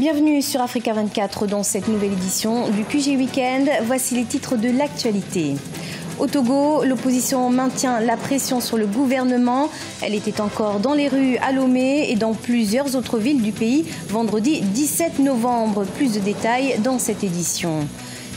Bienvenue sur Africa 24 dans cette nouvelle édition du QG Weekend. Voici les titres de l'actualité. Au Togo, l'opposition maintient la pression sur le gouvernement. Elle était encore dans les rues à Lomé et dans plusieurs autres villes du pays vendredi 17 novembre. Plus de détails dans cette édition.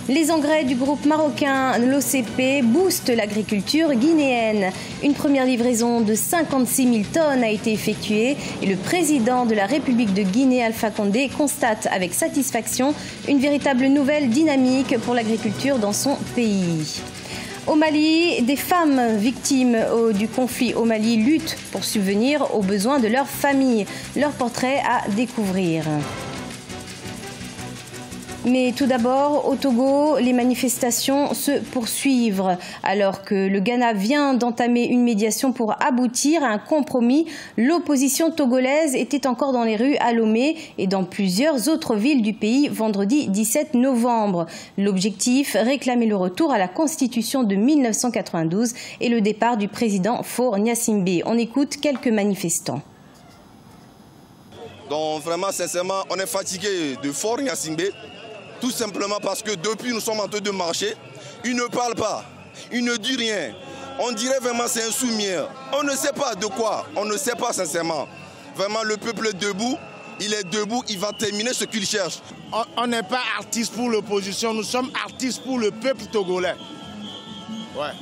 Les engrais du groupe marocain, l'OCP, boostent l'agriculture guinéenne. Une première livraison de 56 000 tonnes a été effectuée et le président de la République de Guinée, Alpha Condé, constate avec satisfaction une véritable nouvelle dynamique pour l'agriculture dans son pays. Au Mali, des femmes victimes du conflit au Mali luttent pour subvenir aux besoins de leur famille. Leur portrait à découvrir. Mais tout d'abord, au Togo, les manifestations se poursuivent. Alors que le Ghana vient d'entamer une médiation pour aboutir à un compromis, l'opposition togolaise était encore dans les rues à Lomé et dans plusieurs autres villes du pays vendredi 17 novembre. L'objectif, réclamer le retour à la Constitution de 1992 et le départ du président Faure Gnassingbé. On écoute quelques manifestants. Donc vraiment, sincèrement, on est fatigué de Faure Gnassingbé. Tout simplement parce que depuis nous sommes en train de marcher, il ne parle pas, il ne dit rien. On dirait vraiment c'est un soumis. On ne sait pas de quoi, on ne sait pas sincèrement. Vraiment le peuple est debout, il va terminer ce qu'il cherche. On n'est pas artiste pour l'opposition, nous sommes artistes pour le peuple togolais. Ouais.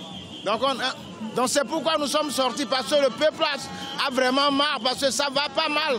Donc c'est pourquoi nous sommes sortis, parce que le peuple a vraiment marre, parce que ça va pas mal.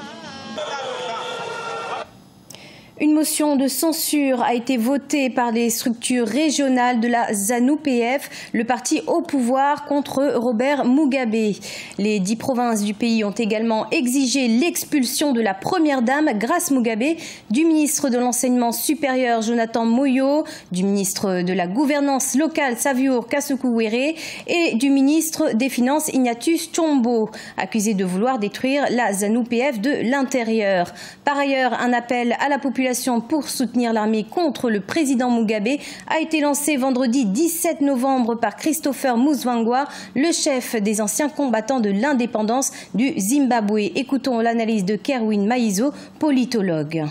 Une motion de censure a été votée par les structures régionales de la ZANU-PF, le parti au pouvoir, contre Robert Mugabe. Les 10 provinces du pays ont également exigé l'expulsion de la première dame, Grace Mugabe, du ministre de l'Enseignement supérieur, Jonathan Moyo, du ministre de la Gouvernance locale, Saviour Kasukuwere, et du ministre des Finances, Ignatius Chombo, accusés de vouloir détruire la ZANU-PF de l'intérieur. Par ailleurs, un appel à la population pour soutenir l'armée contre le président Mugabe a été lancé vendredi 17 novembre par Christopher Muzwangwa, le chef des anciens combattants de l'indépendance du Zimbabwe. Écoutons l'analyse de Kerwin Maizo, politologue.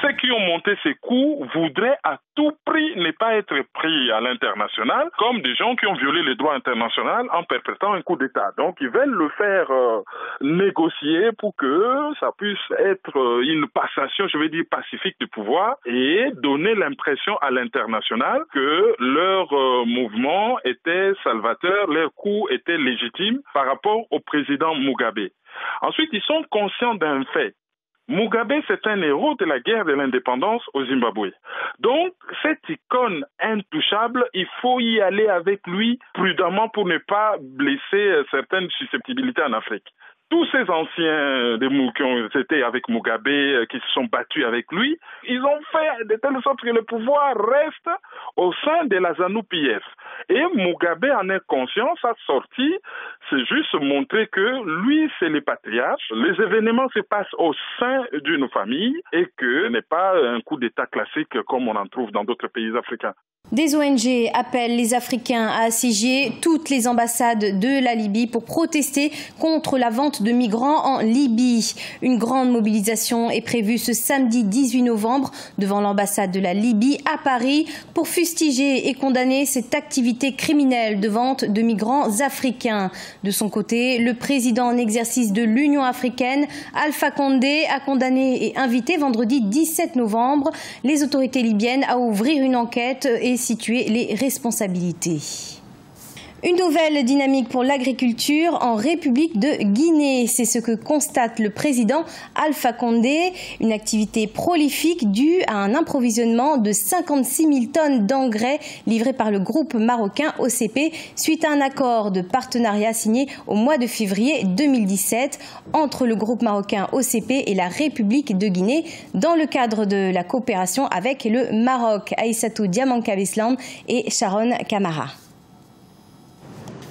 Ceux qui ont monté ces coups voudraient à tout prix ne pas être pris à l'international comme des gens qui ont violé le droit international en perpétrant un coup d'État. Donc ils veulent le faire négocier pour que ça puisse être une passation, je vais dire, pacifique du pouvoir et donner l'impression à l'international que leur mouvement était salvateur, leur coup était légitime par rapport au président Mugabe. Ensuite, ils sont conscients d'un fait. Mugabe, c'est un héros de la guerre de l'indépendance au Zimbabwe. Donc, cette icône intouchable, il faut y aller avec lui prudemment pour ne pas blesser certaines susceptibilités en Afrique. Tous ces anciens qui ont été avec Mugabe, qui se sont battus avec lui, ils ont fait de telle sorte que le pouvoir reste au sein de la ZANU-PF. Et Mugabe en est conscient, sa sortie, c'est juste montrer que lui, c'est le patriarche. Les événements se passent au sein d'une famille et que n'est pas un coup d'État classique comme on en trouve dans d'autres pays africains. Des ONG appellent les Africains à assiéger toutes les ambassades de la Libye pour protester contre la vente de migrants en Libye. Une grande mobilisation est prévue ce samedi 18 novembre devant l'ambassade de la Libye à Paris pour fustiger et condamner cette activité criminelle de vente de migrants africains. De son côté, le président en exercice de l'Union africaine, Alpha Condé, a condamné et invité vendredi 17 novembre les autorités libyennes à ouvrir une enquête et situer les responsabilités. Une nouvelle dynamique pour l'agriculture en République de Guinée. C'est ce que constate le président Alpha Condé. Une activité prolifique due à un approvisionnement de 56 000 tonnes d'engrais livrés par le groupe marocain OCP suite à un accord de partenariat signé au mois de février 2017 entre le groupe marocain OCP et la République de Guinée dans le cadre de la coopération avec le Maroc. Aïssatou Diamanka Beslan et Sharon Kamara.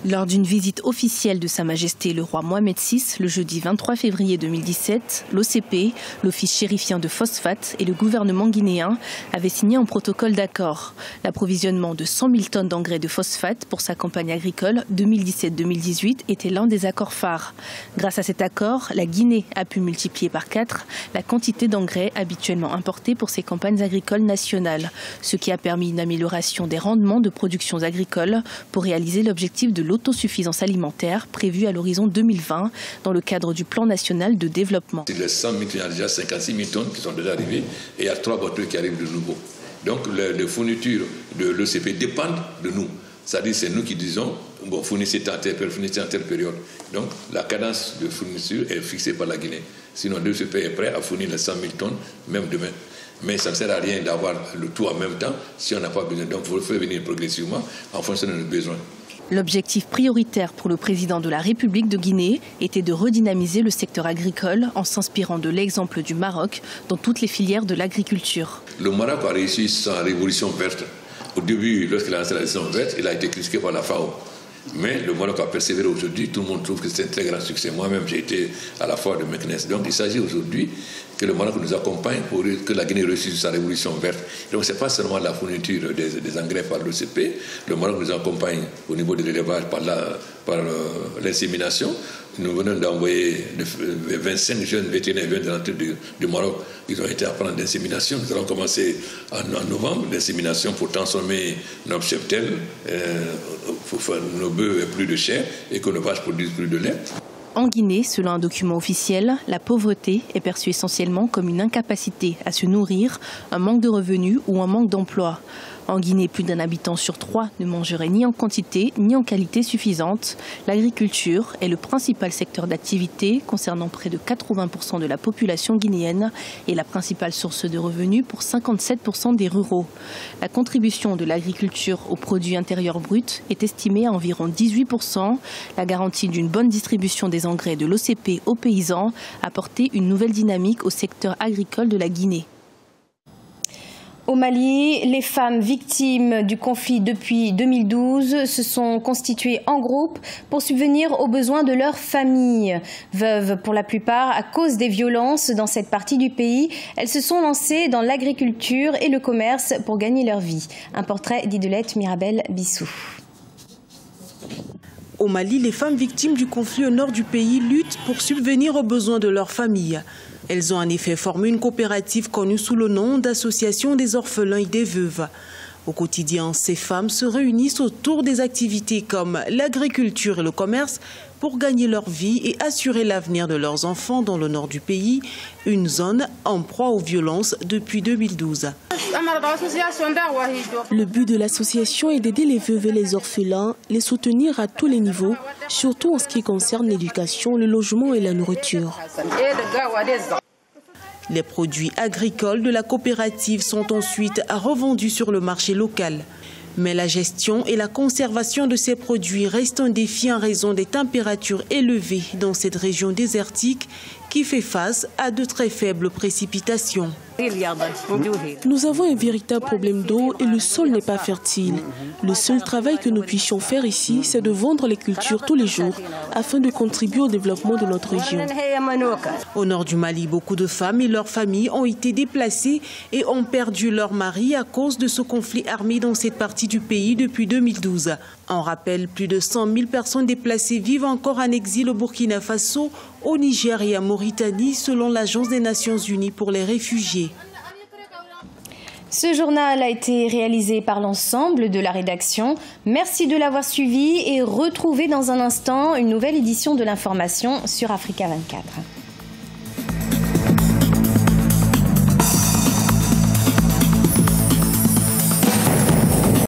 Lors d'une visite officielle de Sa Majesté le roi Mohamed VI, le jeudi 23 février 2017, l'OCP, l'Office chérifien de phosphate et le gouvernement guinéen avaient signé un protocole d'accord. L'approvisionnement de 100 000 tonnes d'engrais de phosphate pour sa campagne agricole 2017-2018 était l'un des accords phares. Grâce à cet accord, la Guinée a pu multiplier par 4 la quantité d'engrais habituellement importés pour ses campagnes agricoles nationales, ce qui a permis une amélioration des rendements de productions agricoles pour réaliser l'objectif de l'autosuffisance alimentaire prévue à l'horizon 2020 dans le cadre du plan national de développement. Sur les 100 000, il y a déjà 56 000 tonnes qui sont déjà arrivées et il y a 3 bateaux qui arrivent de nouveau. Donc les fournitures de l'OCP dépendent de nous. C'est-à-dire c'est nous qui disons, bon, fournissez en telle période. Donc la cadence de fourniture est fixée par la Guinée. Sinon l'OCP est prêt à fournir les 100 000 tonnes, même demain. Mais ça ne sert à rien d'avoir le tout en même temps si on n'a pas besoin. Donc il faut le faire venir progressivement en fonction de nos besoins. L'objectif prioritaire pour le président de la République de Guinée était de redynamiser le secteur agricole en s'inspirant de l'exemple du Maroc dans toutes les filières de l'agriculture. Le Maroc a réussi sa révolution verte. Au début, lorsqu'il a lancé la révolution verte, il a été critiqué par la FAO. Mais le Maroc a persévéré aujourd'hui, tout le monde trouve que c'est un très grand succès. Moi-même, j'ai été à la foire de Meknès. Donc il s'agit aujourd'hui que le Maroc nous accompagne pour que la Guinée réussisse sa révolution verte. Donc ce n'est pas seulement la fourniture des engrais par l'OCP. Le Maroc nous accompagne au niveau de l'élevage par l'insémination. Nous venons d'envoyer 25 jeunes vétérinaires de l'entrée du Maroc. Ils ont été apprendre l'insémination. Nous allons commencer en novembre l'insémination pour transformer nos cheptels, pour faire nos bœufs plus de chair et que nos vaches produisent plus de lait. En Guinée, selon un document officiel, la pauvreté est perçue essentiellement comme une incapacité à se nourrir, un manque de revenus ou un manque d'emploi. En Guinée, plus d'un habitant sur 3 ne mangerait ni en quantité ni en qualité suffisante. L'agriculture est le principal secteur d'activité concernant près de 80% de la population guinéenne et la principale source de revenus pour 57% des ruraux. La contribution de l'agriculture au produit intérieur brut est estimée à environ 18%. La garantie d'une bonne distribution des engrais de l'OCP aux paysans a apporté une nouvelle dynamique au secteur agricole de la Guinée. Au Mali, les femmes victimes du conflit depuis 2012 se sont constituées en groupe pour subvenir aux besoins de leur famille. Veuves pour la plupart à cause des violences dans cette partie du pays, elles se sont lancées dans l'agriculture et le commerce pour gagner leur vie. Un portrait d'Idelette Mirabel Bissou. Au Mali, les femmes victimes du conflit au nord du pays luttent pour subvenir aux besoins de leur famille. Elles ont en effet formé une coopérative connue sous le nom d'Association des orphelins et des veuves. Au quotidien, ces femmes se réunissent autour des activités comme l'agriculture et le commerce pour gagner leur vie et assurer l'avenir de leurs enfants dans le nord du pays, une zone en proie aux violences depuis 2012. Le but de l'association est d'aider les veuves et les orphelins, les soutenir à tous les niveaux, surtout en ce qui concerne l'éducation, le logement et la nourriture. Les produits agricoles de la coopérative sont ensuite revendus sur le marché local. Mais la gestion et la conservation de ces produits restent un défi en raison des températures élevées dans cette région désertique qui fait face à de très faibles précipitations. Nous avons un véritable problème d'eau et le sol n'est pas fertile. Le seul travail que nous puissions faire ici, c'est de vendre les cultures tous les jours afin de contribuer au développement de notre région. Au nord du Mali, beaucoup de femmes et leurs familles ont été déplacées et ont perdu leur mari à cause de ce conflit armé dans cette partie du pays depuis 2012. On rappelle, plus de 100 000 personnes déplacées vivent encore en exil au Burkina Faso, au Niger et en Mauritanie, selon l'Agence des Nations Unies pour les réfugiés. Ce journal a été réalisé par l'ensemble de la rédaction. Merci de l'avoir suivi et retrouvez dans un instant une nouvelle édition de l'information sur Africa 24.